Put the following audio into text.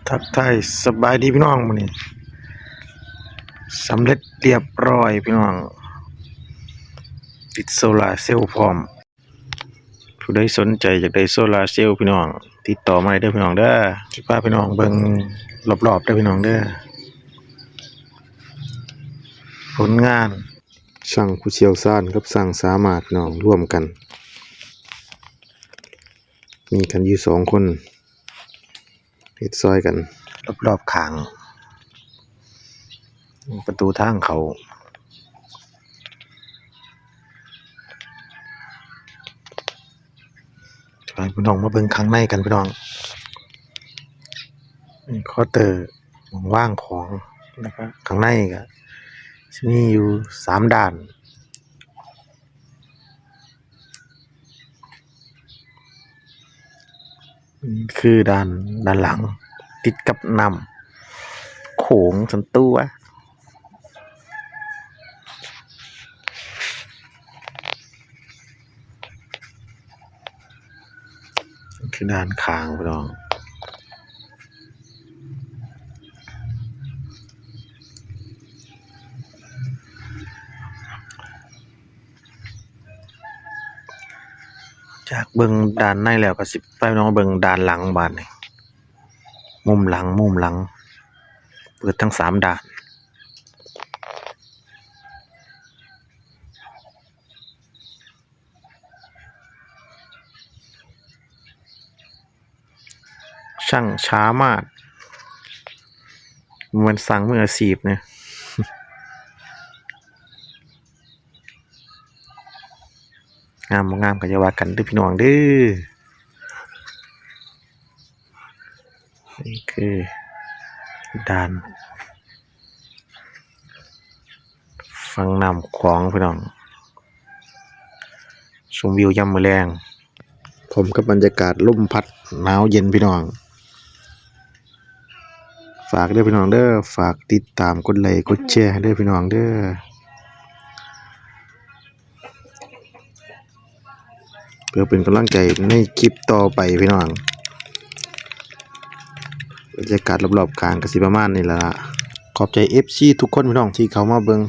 ทักทายสบายดีพี่น้องมื้อนี้สำเร็จเรียบร้อยพี่น้องติดโซลาร์เซลล์พร้อมผู้ใดสนใจอยากได้โซลาร์เซลล์พี่น้องติดต่อมาได้เด้อพี่น้องเด้อสิพาพี่น้องเบิ่งรอบๆเด้อพี่น้องเด้อผลงานช่างผู้เชี่ยวชาญกับช่างสามารถพี่น้องร่วมกันมีกันอยู่2คนเฮ็ดซอยกันรอบๆข้างประตูทางเขาไปพี่น้องมาเบิ่งข้างในกันพี่น้องนี่เคาน์เตอร์ว่างของแล้วก็ข้างในก็จะมีอยู่3ด้านคือด้านหลังติดกับน้ำโขงส่วนตัวคือด้านข้างพี่น้องจากเบิ่งด้านในแล้วก็สิไปน้องเบิ่งด้านหลังบ้านนี่มุมหลังเปิดทั้ง3ด้านช่างช้ามากมันสั่งมืออาชีพเนี่ยงามบ่งามก็อย่าว่ากันเด้อพี่น้องเด้อนี่คือด้านฝั่งน้ำของพี่น้องชมวิวยามมื้อแลงผมกับบรรยากาศลมพัดหนาวเย็นพี่น้องฝากเด้อพี่น้องเด้อฝากติดตามกดไลค์กดแชร์ให้เด้อพี่น้องเด้อเพื่อเป็นกำลังใจในคลิปต่อไปพี่น้องบรรยากาศรอบๆข้างก็สิประมาณนี้ล่ะขอบใจ FC ทุกคนพี่น้องที่เข้ามาเบิ่ง